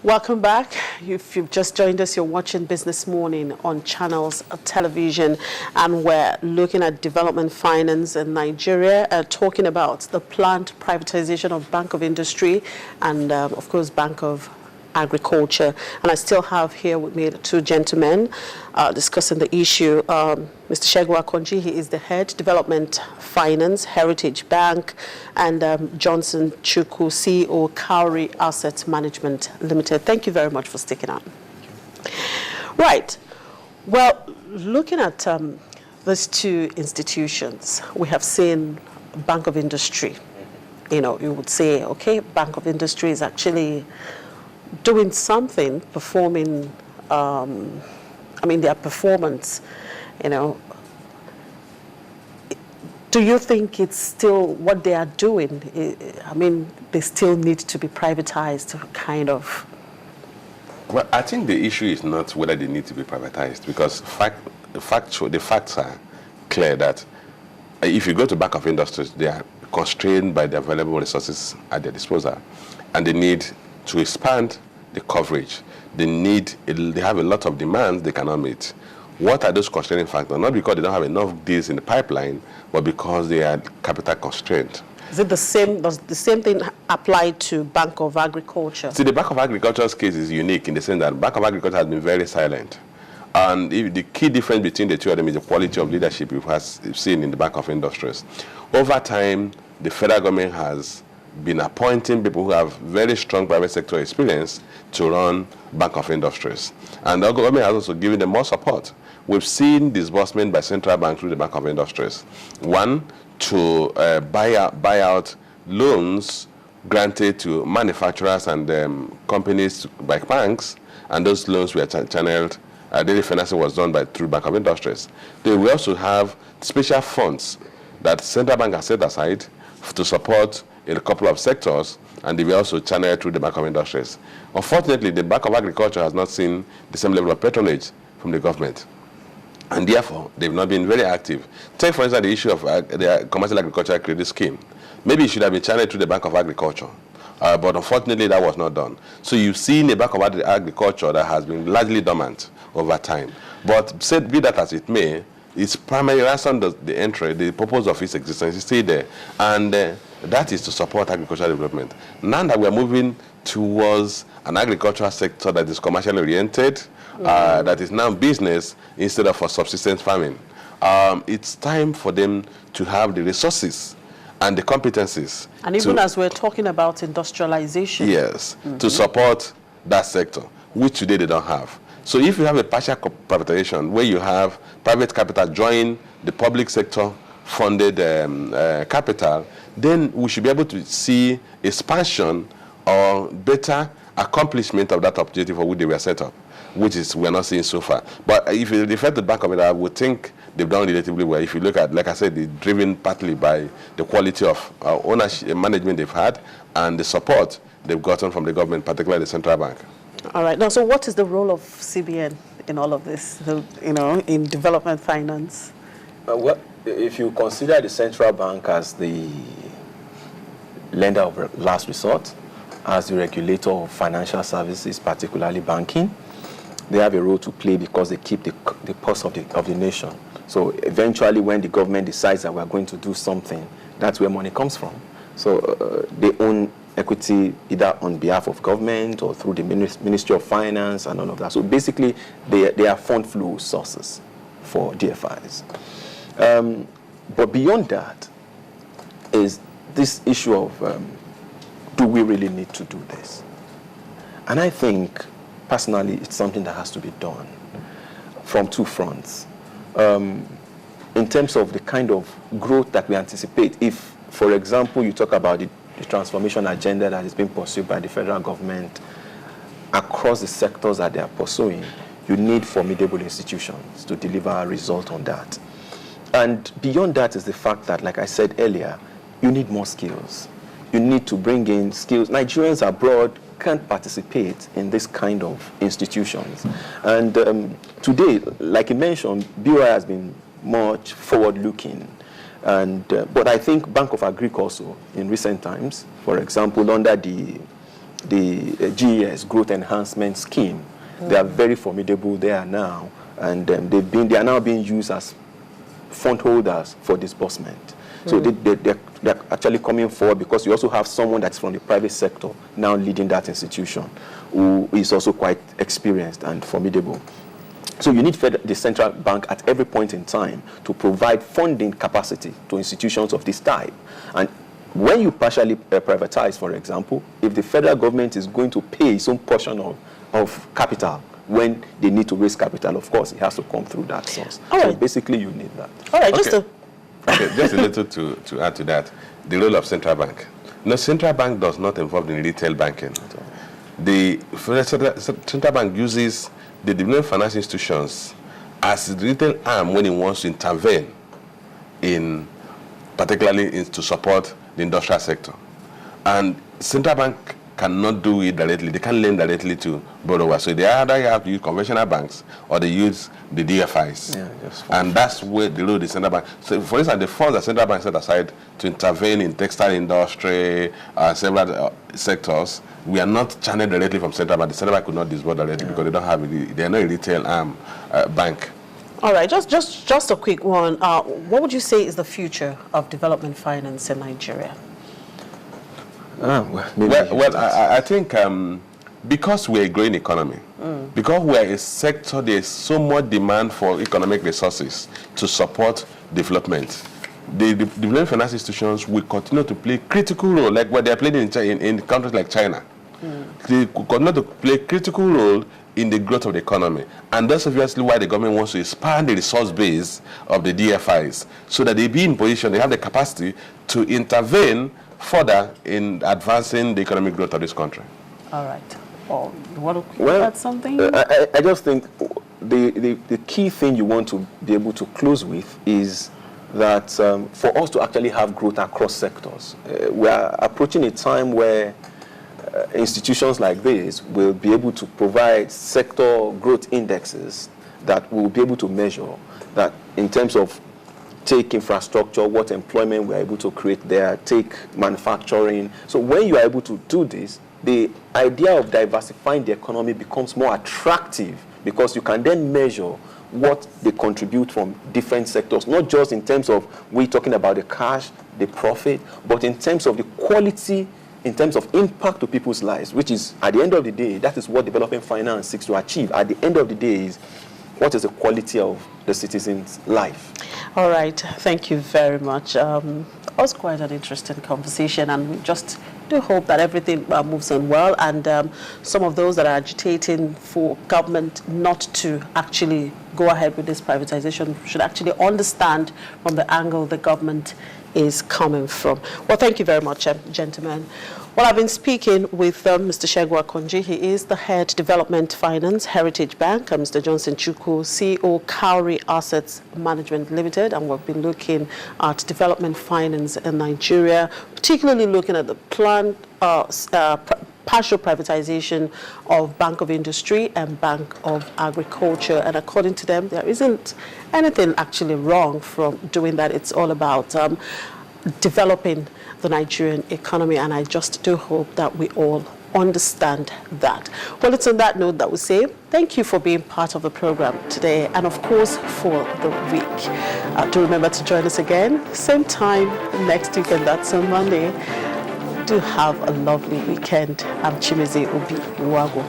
Welcome back. If you've just joined us, you're watching Business Morning on Channels Television, and we're looking at development finance in Nigeria, talking about the planned privatization of Bank of Industry and, of course, Bank of Agriculture. And I still have here with me the two gentlemen discussing the issue. Mr. Segun Akonji, he is the head development finance, Heritage Bank, and Johnson Chukwu, CEO, Cowry Asset Management Limited. Thank you very much for sticking on. Right. Well, looking at these two institutions, we have seen Bank of Industry. You know, you would say, okay, Bank of Industry is actually doing something, performing, their performance, you know. Do you think it's still what they are doing? They still need to be privatized, kind of? Well, I think the issue is not whether they need to be privatized, because the facts are clear that if you go to Bank of Industries, they are constrained by the available resources at their disposal, and they need to expand the coverage. They have a lot of demands they cannot meet. What are those constraining factors? Not because they don't have enough deals in the pipeline, but because they are capital constrained. Is it the same? Does the same thing apply to Bank of Agriculture? See, the Bank of Agriculture's case is unique in the sense that Bank of Agriculture has been very silent. And the key difference between the two of them is the quality of leadership we've seen in the Bank of Industries. Over time, the federal government has been appointing people who have very strong private sector experience to run Bank of Industries. And the government has also given them more support. We've seen disbursement by central bank through the Bank of Industries. One, to buy out loans granted to manufacturers and companies by banks, and those loans were channeled. Daily financing was done through Bank of Industries. They will also have special funds that central bank has set aside to support a couple of sectors, and they will also channel through the Bank of Industries. Unfortunately, the Bank of Agriculture has not seen the same level of patronage from the government, and therefore they've not been very active. Take, for instance, the issue of the Commercial Agricultural Credit Scheme. Maybe it should have been channeled through the Bank of Agriculture, but unfortunately that was not done. So you've seen a Bank of Agriculture that has been largely dormant over time. But be that as it may, its primary reason, the purpose of its existence is still there, and that is to support agricultural development. Now that we are moving towards an agricultural sector that is commercially oriented, that is now business instead of for subsistence farming, it's time for them to have the resources and the competencies. And even as we're talking about industrialization. Yes, to support that sector, which today they don't have. So if you have a partial privatization where you have private capital join the public sector funded capital, then we should be able to see expansion or better accomplishment of that opportunity for which they were set up, which is we're not seeing so far. But if you refer to the Bank of Industry, I would think they've done relatively well. If you look at, like I said, it's driven partly by the quality of ownership management they've had and the support they've gotten from the government, particularly the central bank. All right. Now, so what is the role of CBN in all of this, in development finance? Well, if you consider the central bank as the lender of last resort, as the regulator of financial services, particularly banking, they have a role to play because they keep the pulse of the nation. So eventually when the government decides that we're going to do something, that's where money comes from. So they own equity either on behalf of government or through the Ministry of Finance and all of that. So basically, they are fund flow sources for DFIs. But beyond that is this issue of do we really need to do this? And I think, personally, it's something that has to be done from two fronts. In terms of the kind of growth that we anticipate, if, for example, you talk about the transformation agenda that is being pursued by the federal government across the sectors that they are pursuing, you need formidable institutions to deliver a result on that. And beyond that is the fact that, like I said earlier, you need more skills. You need to bring in skills. Nigerians abroad can't participate in this kind of institutions. And today, like you mentioned, BOI has been much forward-looking. But I think Bank of Agriculture in recent times, for example, under the GES, Growth Enhancement Scheme. They are very formidable there now, and they are now being used as fund holders for disbursement. So they're actually coming forward, because you also have someone that's from the private sector now leading that institution, who is also quite experienced and formidable. So you need the central bank at every point in time to provide funding capacity to institutions of this type. And when you partially privatize, for example, if the federal government is going to pay some portion of capital when they need to raise capital, of course, it has to come through that source. All right. So basically, you need that. All right, just a little to add to that, the role of central bank. No, central bank does not involve in retail banking. The central bank uses the development finance institutions as the retail arm when it wants to intervene particularly to support the industrial sector. And central bank cannot do it directly. They can't lend directly to borrowers. So they either have to use conventional banks or they use the DFIs. And that's where the role of the central bank. So for instance, the funds that central bank set aside to intervene in textile industry, several sectors, we are not channeled directly from central bank. The central bank could not disburse directly because they don't have they are not a retail arm bank. All right, just a quick one. What would you say is the future of development finance in Nigeria? I think because we're a growing economy, because we're a sector, there's so much demand for economic resources to support development. The development finance institutions will continue to play a critical role, like what they're playing in countries like China. They continue to play a critical role in the growth of the economy. And that's obviously why the government wants to expand the resource base of the DFIs, so that they be in position, they have the capacity to intervene further in advancing the economic growth of this country. All right. Oh, you want to add something? I just think the key thing you want to be able to close with is that for us to actually have growth across sectors, we are approaching a time where institutions like this will be able to provide sector growth indexes that will be able to measure that in terms of take infrastructure, what employment we're able to create there, take manufacturing. So when you are able to do this, the idea of diversifying the economy becomes more attractive, because you can then measure what they contribute from different sectors, not just in terms of we're talking about the cash, the profit, but in terms of the quality, in terms of impact to people's lives, which is, at the end of the day, that is what development finance seeks to achieve. At the end of the day is, what is the quality of the citizen's life? All right, thank you very much. It was quite an interesting conversation, and we just do hope that everything moves on well, and some of those that are agitating for government not to actually go ahead with this privatization should actually understand from the angle the government is coming from. Well, thank you very much, gentlemen. Well, I've been speaking with Mr. Chukwu Akonji. He is the head development finance Heritage Bank, and Mr. Johnson Chukwu, CEO Cowry Asset Management Limited, and we've been looking at development finance in Nigeria, particularly looking at the planned partial privatization of Bank of Industry and Bank of Agriculture. And according to them, there isn't anything actually wrong from doing that. It's all about developing the Nigerian economy, and I just do hope that we all understand that. Well, it's on that note that we say thank you for being part of the program today, and of course for the week. Do remember to join us again, same time next week, and that's on Monday. Do have a lovely weekend. I'm Chimeze Obi Iwago.